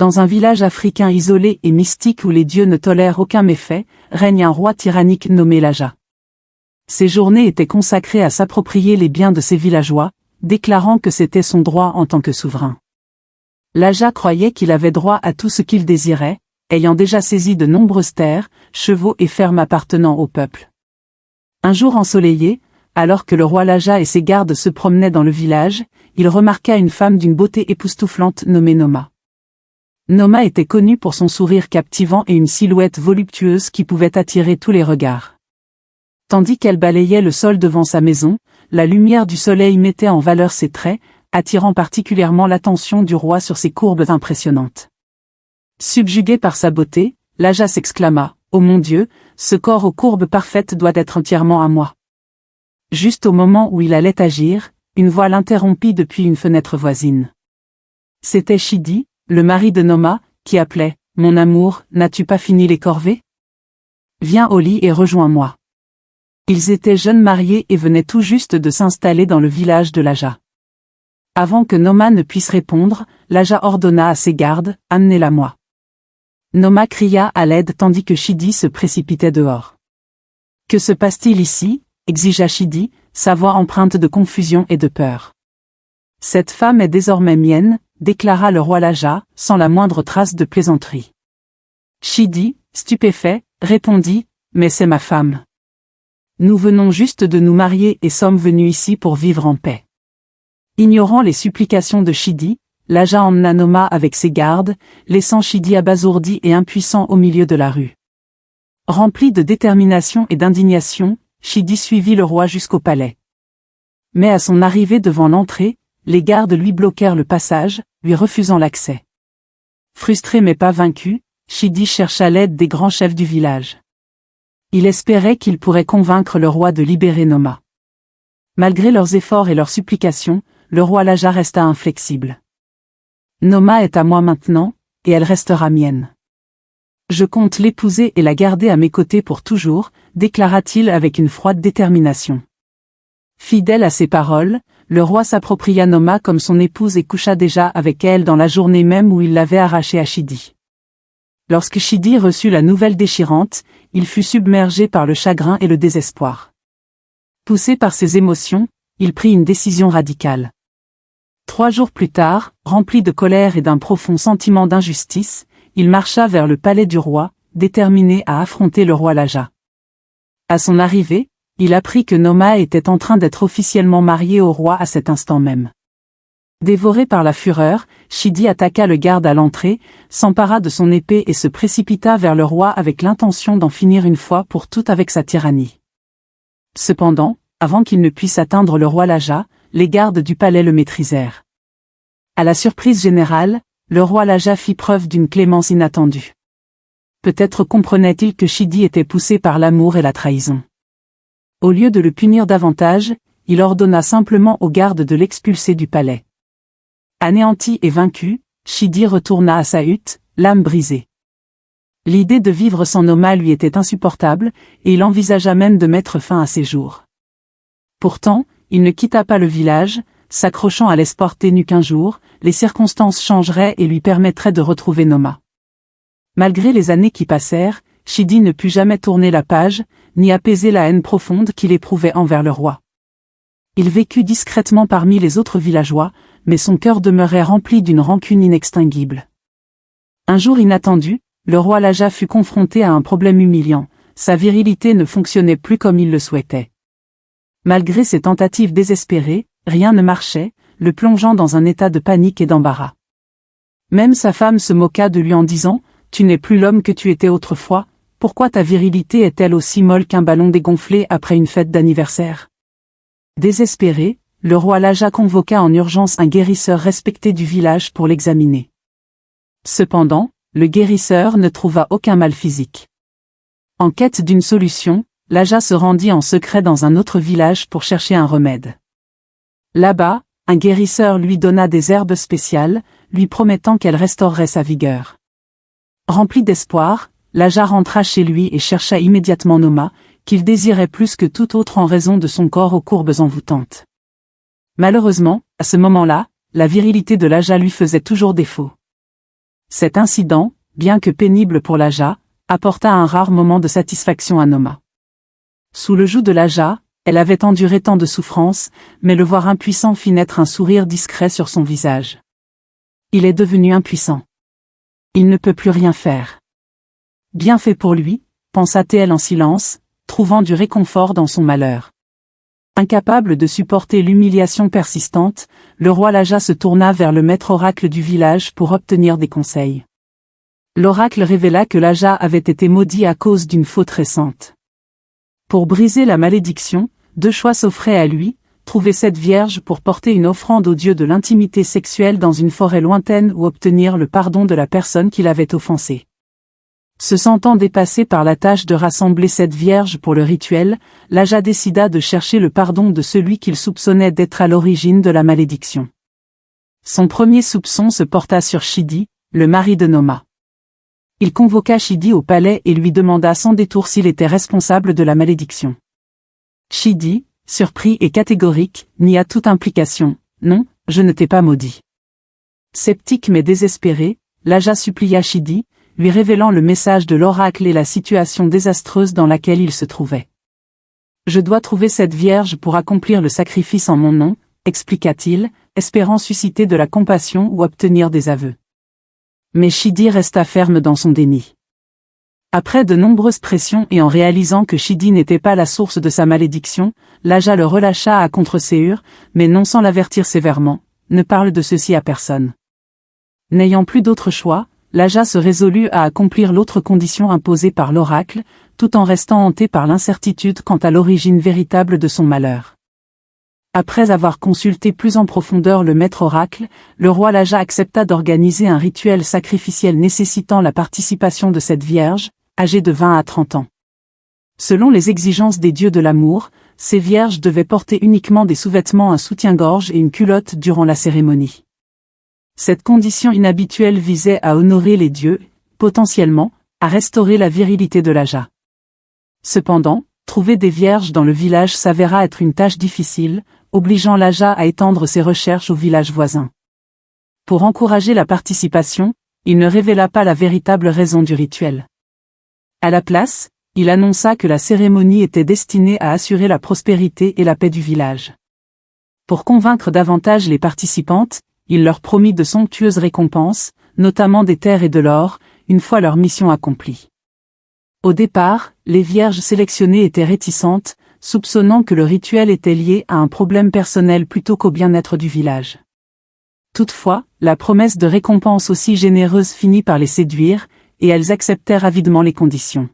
Dans un village africain isolé et mystique où les dieux ne tolèrent aucun méfait, règne un roi tyrannique nommé Laja. Ses journées étaient consacrées à s'approprier les biens de ses villageois, déclarant que c'était son droit en tant que souverain. Laja croyait qu'il avait droit à tout ce qu'il désirait, ayant déjà saisi de nombreuses terres, chevaux et fermes appartenant au peuple. Un jour ensoleillé, alors que le roi Laja et ses gardes se promenaient dans le village, il remarqua une femme d'une beauté époustouflante nommée Noma. Noma était connue pour son sourire captivant et une silhouette voluptueuse qui pouvait attirer tous les regards. Tandis qu'elle balayait le sol devant sa maison, la lumière du soleil mettait en valeur ses traits, attirant particulièrement l'attention du roi sur ses courbes impressionnantes. Subjugué par sa beauté, Laja s'exclama « Oh mon Dieu, ce corps aux courbes parfaites doit être entièrement à moi !» Juste au moment où il allait agir, une voix l'interrompit depuis une fenêtre voisine. C'était Chidi, le mari de Noma, qui appelait « Mon amour, n'as-tu pas fini les corvées? Viens au lit et rejoins-moi. » Ils étaient jeunes mariés et venaient tout juste de s'installer dans le village de Laja. Avant que Noma ne puisse répondre, Laja ordonna à ses gardes « Amenez-la-moi ». Noma cria à l'aide tandis que Chidi se précipitait dehors. « Que se passe-t-il ici ?» exigea Chidi, sa voix empreinte de confusion et de peur. « Cette femme est désormais mienne », déclara le roi Laja, sans la moindre trace de plaisanterie. Chidi, stupéfait, répondit « Mais c'est ma femme. Nous venons juste de nous marier et sommes venus ici pour vivre en paix. » Ignorant les supplications de Chidi, Laja emmena Noma avec ses gardes, laissant Chidi abasourdi et impuissant au milieu de la rue. Rempli de détermination et d'indignation, Chidi suivit le roi jusqu'au palais. Mais à son arrivée devant l'entrée, les gardes lui bloquèrent le passage, lui refusant l'accès. Frustré mais pas vaincu, Chidi chercha l'aide des grands chefs du village. Il espérait qu'il pourrait convaincre le roi de libérer Noma. Malgré leurs efforts et leurs supplications, le roi Laja resta inflexible. « Noma est à moi maintenant, et elle restera mienne. Je compte l'épouser et la garder à mes côtés pour toujours, déclara-t-il avec une froide détermination. Fidèle à ses paroles, le roi s'appropria Noma comme son épouse et coucha déjà avec elle dans la journée même où il l'avait arrachée à Chidi. Lorsque Chidi reçut la nouvelle déchirante, il fut submergé par le chagrin et le désespoir. Poussé par ses émotions, il prit une décision radicale. 3 jours plus tard, rempli de colère et d'un profond sentiment d'injustice, il marcha vers le palais du roi, déterminé à affronter le roi Laja. À son arrivée, il apprit que Noma était en train d'être officiellement mariée au roi à cet instant même. Dévoré par la fureur, Chidi attaqua le garde à l'entrée, s'empara de son épée et se précipita vers le roi avec l'intention d'en finir une fois pour toutes avec sa tyrannie. Cependant, avant qu'il ne puisse atteindre le roi Laja, les gardes du palais le maîtrisèrent. À la surprise générale, le roi Laja fit preuve d'une clémence inattendue. Peut-être comprenait-il que Chidi était poussé par l'amour et la trahison. Au lieu de le punir davantage, il ordonna simplement aux gardes de l'expulser du palais. Anéanti et vaincu, Chidi retourna à sa hutte, l'âme brisée. L'idée de vivre sans Noma lui était insupportable, et il envisagea même de mettre fin à ses jours. Pourtant, il ne quitta pas le village, s'accrochant à l'espoir ténu qu'un jour, les circonstances changeraient et lui permettraient de retrouver Noma. Malgré les années qui passèrent, Chidi ne put jamais tourner la page, ni apaiser la haine profonde qu'il éprouvait envers le roi. Il vécut discrètement parmi les autres villageois, mais son cœur demeurait rempli d'une rancune inextinguible. Un jour inattendu, le roi Laja fut confronté à un problème humiliant, sa virilité ne fonctionnait plus comme il le souhaitait. Malgré ses tentatives désespérées, rien ne marchait, le plongeant dans un état de panique et d'embarras. Même sa femme se moqua de lui en disant « Tu n'es plus l'homme que tu étais autrefois, pourquoi ta virilité est-elle aussi molle qu'un ballon dégonflé après une fête d'anniversaire ?» Désespéré, le roi Laja convoqua en urgence un guérisseur respecté du village pour l'examiner. Cependant, le guérisseur ne trouva aucun mal physique. En quête d'une solution, Laja se rendit en secret dans un autre village pour chercher un remède. Là-bas, un guérisseur lui donna des herbes spéciales, lui promettant qu'elles restaureraient sa vigueur. Rempli d'espoir, Laja rentra chez lui et chercha immédiatement Noma, qu'il désirait plus que tout autre en raison de son corps aux courbes envoûtantes. Malheureusement, à ce moment-là, la virilité de Laja lui faisait toujours défaut. Cet incident, bien que pénible pour Laja, apporta un rare moment de satisfaction à Noma. Sous le joug de Laja, elle avait enduré tant de souffrances, mais le voir impuissant fit naître un sourire discret sur son visage. Il est devenu impuissant. Il ne peut plus rien faire. Bien fait pour lui, pensa-t-elle en silence, trouvant du réconfort dans son malheur. Incapable de supporter l'humiliation persistante, le roi Laja se tourna vers le maître oracle du village pour obtenir des conseils. L'oracle révéla que Laja avait été maudit à cause d'une faute récente. Pour briser la malédiction, 2 choix s'offraient à lui, trouver cette vierge pour porter une offrande au dieu de l'intimité sexuelle dans une forêt lointaine ou obtenir le pardon de la personne qui l'avait offensé. Se sentant dépassé par la tâche de rassembler cette vierge pour le rituel, Laja décida de chercher le pardon de celui qu'il soupçonnait d'être à l'origine de la malédiction. Son premier soupçon se porta sur Chidi, le mari de Noma. Il convoqua Chidi au palais et lui demanda sans détour s'il était responsable de la malédiction. Chidi, surpris et catégorique, nia toute implication. « Non, je ne t'ai pas maudit. » Sceptique mais désespéré, Laja supplia Chidi, lui révélant le message de l'oracle et la situation désastreuse dans laquelle il se trouvait. « Je dois trouver cette vierge pour accomplir le sacrifice en mon nom, » expliqua-t-il, espérant susciter de la compassion ou obtenir des aveux. Mais Chidi resta ferme dans son déni. Après de nombreuses pressions et en réalisant que Chidi n'était pas la source de sa malédiction, Laja le relâcha à contre-séhur, mais non sans l'avertir sévèrement, « Ne parle de ceci à personne. » N'ayant plus d'autre choix, Laja se résolut à accomplir l'autre condition imposée par l'oracle, tout en restant hanté par l'incertitude quant à l'origine véritable de son malheur. Après avoir consulté plus en profondeur le maître oracle, le roi Laja accepta d'organiser un rituel sacrificiel nécessitant la participation de cette vierge, âgée de 20 à 30 ans. Selon les exigences des dieux de l'amour, ces vierges devaient porter uniquement des sous-vêtements, un soutien-gorge et une culotte durant la cérémonie. Cette condition inhabituelle visait à honorer les dieux, potentiellement, à restaurer la virilité de Laja. Cependant, trouver des vierges dans le village s'avéra être une tâche difficile, obligeant Laja à étendre ses recherches aux villages voisins. Pour encourager la participation, il ne révéla pas la véritable raison du rituel. À la place, il annonça que la cérémonie était destinée à assurer la prospérité et la paix du village. Pour convaincre davantage les participantes, il leur promit de somptueuses récompenses, notamment des terres et de l'or, une fois leur mission accomplie. Au départ, les vierges sélectionnées étaient réticentes, soupçonnant que le rituel était lié à un problème personnel plutôt qu'au bien-être du village. Toutefois, la promesse de récompense aussi généreuse finit par les séduire, et elles acceptèrent avidement les conditions.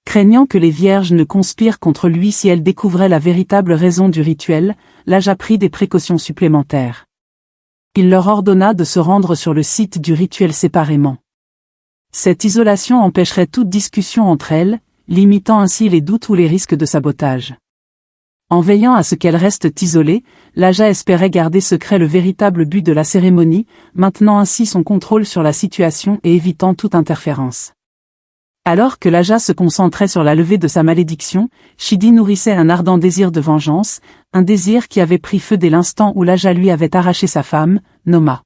Craignant que les vierges ne conspirent contre lui si elles découvraient la véritable raison du rituel, Laja prit des précautions supplémentaires. Il leur ordonna de se rendre sur le site du rituel séparément. Cette isolation empêcherait toute discussion entre elles, limitant ainsi les doutes ou les risques de sabotage. En veillant à ce qu'elles restent isolées, Laja espérait garder secret le véritable but de la cérémonie, maintenant ainsi son contrôle sur la situation et évitant toute interférence. Alors que Laja se concentrait sur la levée de sa malédiction, Chidi nourrissait un ardent désir de vengeance, un désir qui avait pris feu dès l'instant où Laja lui avait arraché sa femme, Noma.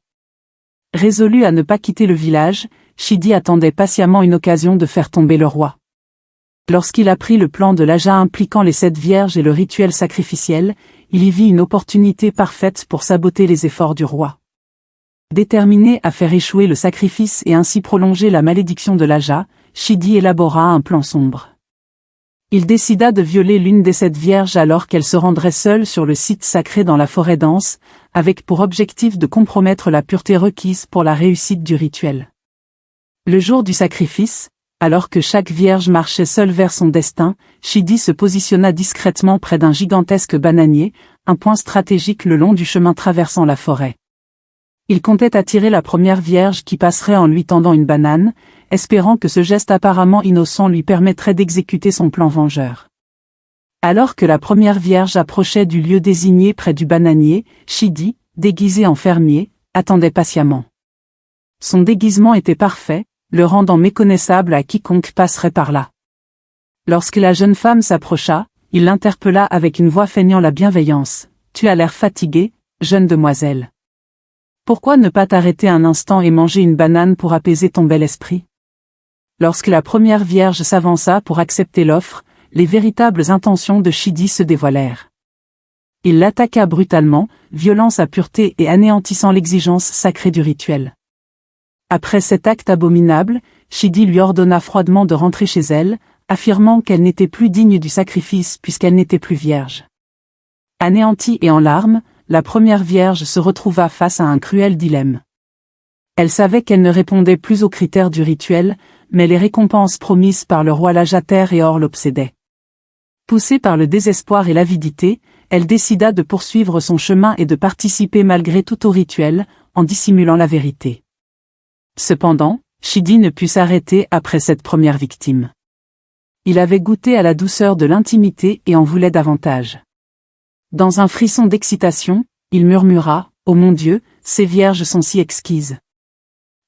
Résolu à ne pas quitter le village, Chidi attendait patiemment une occasion de faire tomber le roi. Lorsqu'il apprit le plan de Laja impliquant les 7 vierges et le rituel sacrificiel, il y vit une opportunité parfaite pour saboter les efforts du roi. Déterminé à faire échouer le sacrifice et ainsi prolonger la malédiction de Laja, Chidi élabora un plan sombre. Il décida de violer l'une des 7 vierges alors qu'elle se rendrait seule sur le site sacré dans la forêt dense, avec pour objectif de compromettre la pureté requise pour la réussite du rituel. Le jour du sacrifice, alors que chaque vierge marchait seule vers son destin, Chidi se positionna discrètement près d'un gigantesque bananier, un point stratégique le long du chemin traversant la forêt. Il comptait attirer la première vierge qui passerait en lui tendant une banane, espérant que ce geste apparemment innocent lui permettrait d'exécuter son plan vengeur. Alors que la première vierge approchait du lieu désigné près du bananier, Chidi, déguisé en fermier, attendait patiemment. Son déguisement était parfait, le rendant méconnaissable à quiconque passerait par là. Lorsque la jeune femme s'approcha, il l'interpella avec une voix feignant la bienveillance. « Tu as l'air fatiguée, jeune demoiselle. » Pourquoi ne pas t'arrêter un instant et manger une banane pour apaiser ton bel esprit? Lorsque la première vierge s'avança pour accepter l'offre, les véritables intentions de Chidi se dévoilèrent. Il l'attaqua brutalement, violant sa pureté et anéantissant l'exigence sacrée du rituel. Après cet acte abominable, Chidi lui ordonna froidement de rentrer chez elle, affirmant qu'elle n'était plus digne du sacrifice puisqu'elle n'était plus vierge. Anéantie et en larmes, la première vierge se retrouva face à un cruel dilemme. Elle savait qu'elle ne répondait plus aux critères du rituel, mais les récompenses promises par le roi Laja terre et or l'obsédaient. Poussée par le désespoir et l'avidité, elle décida de poursuivre son chemin et de participer malgré tout au rituel, en dissimulant la vérité. Cependant, Chidi ne put s'arrêter après cette première victime. Il avait goûté à la douceur de l'intimité et en voulait davantage. Dans un frisson d'excitation, il murmura, « Oh mon Dieu, ces vierges sont si exquises.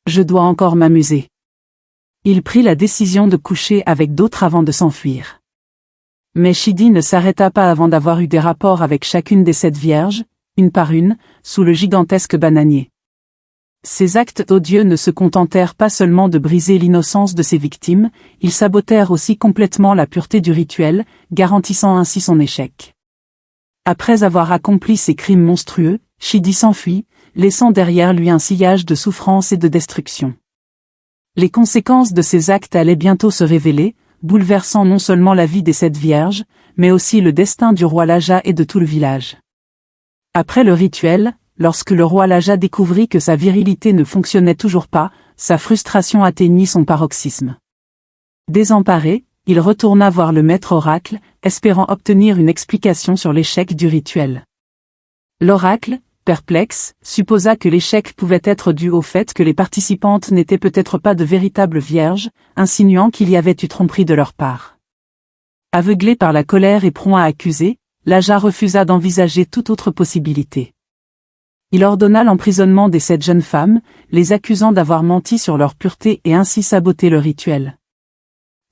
Je dois encore m'amuser. » Il prit la décision de coucher avec d'autres avant de s'enfuir. Mais Chidi ne s'arrêta pas avant d'avoir eu des rapports avec chacune des 7 vierges, une par une, sous le gigantesque bananier. Ces actes odieux ne se contentèrent pas seulement de briser l'innocence de ses victimes, ils sabotèrent aussi complètement la pureté du rituel, garantissant ainsi son échec. Après avoir accompli ces crimes monstrueux, Chidi s'enfuit, laissant derrière lui un sillage de souffrance et de destruction. Les conséquences de ces actes allaient bientôt se révéler, bouleversant non seulement la vie des 7 vierges, mais aussi le destin du roi Laja et de tout le village. Après le rituel, lorsque le roi Laja découvrit que sa virilité ne fonctionnait toujours pas, sa frustration atteignit son paroxysme. Désemparé, il retourna voir le maître oracle, espérant obtenir une explication sur l'échec du rituel. L'oracle, perplexe, supposa que l'échec pouvait être dû au fait que les participantes n'étaient peut-être pas de véritables vierges, insinuant qu'il y avait eu tromperie de leur part. Aveuglé par la colère et prompt à accuser, Laja refusa d'envisager toute autre possibilité. Il ordonna l'emprisonnement des 7 jeunes femmes, les accusant d'avoir menti sur leur pureté et ainsi saboté le rituel.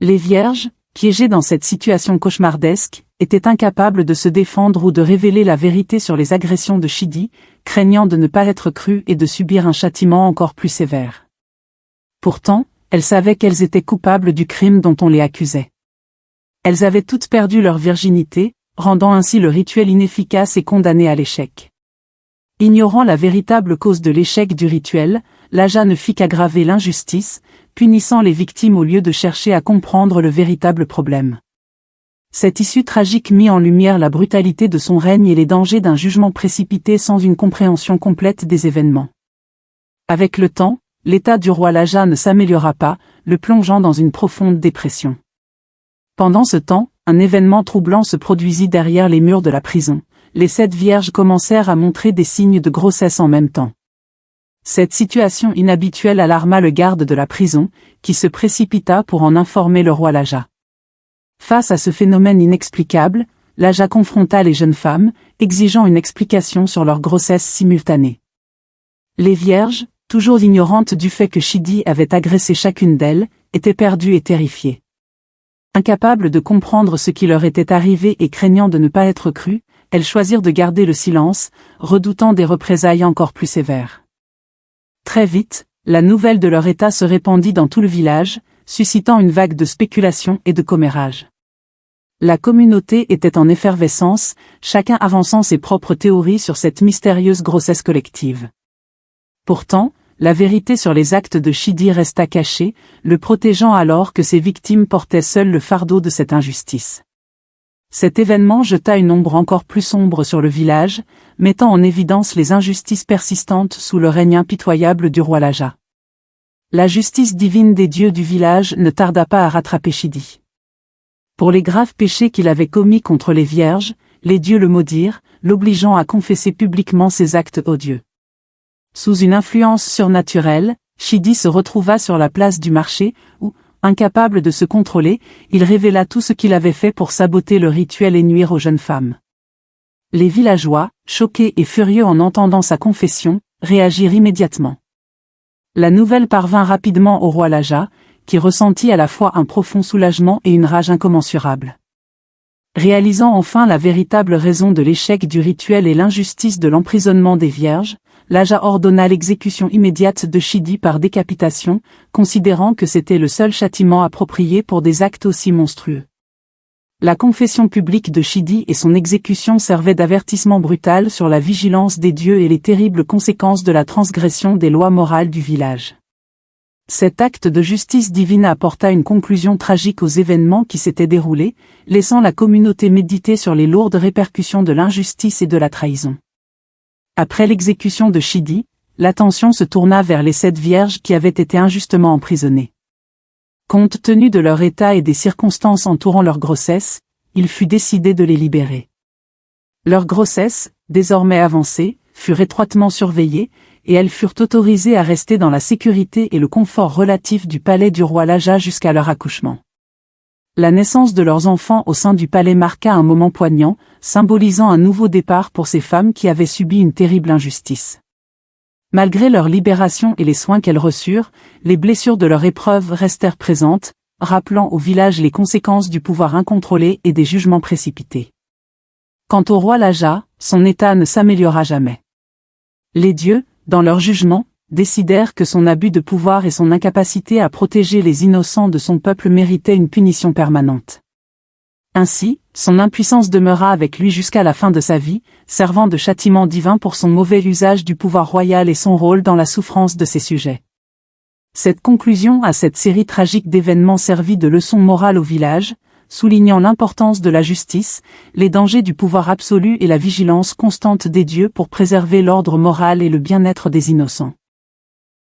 Les vierges, piégées dans cette situation cauchemardesque, étaient incapables de se défendre ou de révéler la vérité sur les agressions de Chidi, craignant de ne pas être crues et de subir un châtiment encore plus sévère. Pourtant, elles savaient qu'elles étaient coupables du crime dont on les accusait. Elles avaient toutes perdu leur virginité, rendant ainsi le rituel inefficace et condamné à l'échec. Ignorant la véritable cause de l'échec du rituel, Laja ne fit qu'aggraver l'injustice, punissant les victimes au lieu de chercher à comprendre le véritable problème. Cette issue tragique mit en lumière la brutalité de son règne et les dangers d'un jugement précipité sans une compréhension complète des événements. Avec le temps, l'état du roi Laja ne s'améliora pas, le plongeant dans une profonde dépression. Pendant ce temps, un événement troublant se produisit derrière les murs de la prison. Les 7 vierges commencèrent à montrer des signes de grossesse en même temps. Cette situation inhabituelle alarma le garde de la prison, qui se précipita pour en informer le roi Laja. Face à ce phénomène inexplicable, Laja confronta les jeunes femmes, exigeant une explication sur leur grossesse simultanée. Les vierges, toujours ignorantes du fait que Chidi avait agressé chacune d'elles, étaient perdues et terrifiées. Incapables de comprendre ce qui leur était arrivé et craignant de ne pas être crues, elles choisirent de garder le silence, redoutant des représailles encore plus sévères. Très vite, la nouvelle de leur état se répandit dans tout le village, suscitant une vague de spéculation et de commérages. La communauté était en effervescence, chacun avançant ses propres théories sur cette mystérieuse grossesse collective. Pourtant, la vérité sur les actes de Chidi resta cachée, le protégeant alors que ses victimes portaient seules le fardeau de cette injustice. Cet événement jeta une ombre encore plus sombre sur le village, mettant en évidence les injustices persistantes sous le règne impitoyable du roi Laja. La justice divine des dieux du village ne tarda pas à rattraper Chidi. Pour les graves péchés qu'il avait commis contre les vierges, les dieux le maudirent, l'obligeant à confesser publiquement ses actes odieux. Sous une influence surnaturelle, Chidi se retrouva sur la place du marché, où, incapable de se contrôler, il révéla tout ce qu'il avait fait pour saboter le rituel et nuire aux jeunes femmes. Les villageois, choqués et furieux en entendant sa confession, réagirent immédiatement. La nouvelle parvint rapidement au roi Laja, qui ressentit à la fois un profond soulagement et une rage incommensurable. Réalisant enfin la véritable raison de l'échec du rituel et l'injustice de l'emprisonnement des vierges, l'Aja ordonna l'exécution immédiate de Chidi par décapitation, considérant que c'était le seul châtiment approprié pour des actes aussi monstrueux. La confession publique de Chidi et son exécution servaient d'avertissement brutal sur la vigilance des dieux et les terribles conséquences de la transgression des lois morales du village. Cet acte de justice divine apporta une conclusion tragique aux événements qui s'étaient déroulés, laissant la communauté méditer sur les lourdes répercussions de l'injustice et de la trahison. Après l'exécution de Chidi, l'attention se tourna vers les 7 vierges qui avaient été injustement emprisonnées. Compte tenu de leur état et des circonstances entourant leur grossesse, il fut décidé de les libérer. Leur grossesse, désormais avancée, fut étroitement surveillée, et elles furent autorisées à rester dans la sécurité et le confort relatif du palais du roi Laja jusqu'à leur accouchement. La naissance de leurs enfants au sein du palais marqua un moment poignant, symbolisant un nouveau départ pour ces femmes qui avaient subi une terrible injustice. Malgré leur libération et les soins qu'elles reçurent, les blessures de leur épreuve restèrent présentes, rappelant au village les conséquences du pouvoir incontrôlé et des jugements précipités. Quant au roi Laja, son état ne s'améliora jamais. Les dieux, dans leur jugement, décidèrent que son abus de pouvoir et son incapacité à protéger les innocents de son peuple méritaient une punition permanente. Ainsi, son impuissance demeura avec lui jusqu'à la fin de sa vie, servant de châtiment divin pour son mauvais usage du pouvoir royal et son rôle dans la souffrance de ses sujets. Cette conclusion à cette série tragique d'événements servit de leçon morale au village, soulignant l'importance de la justice, les dangers du pouvoir absolu et la vigilance constante des dieux pour préserver l'ordre moral et le bien-être des innocents.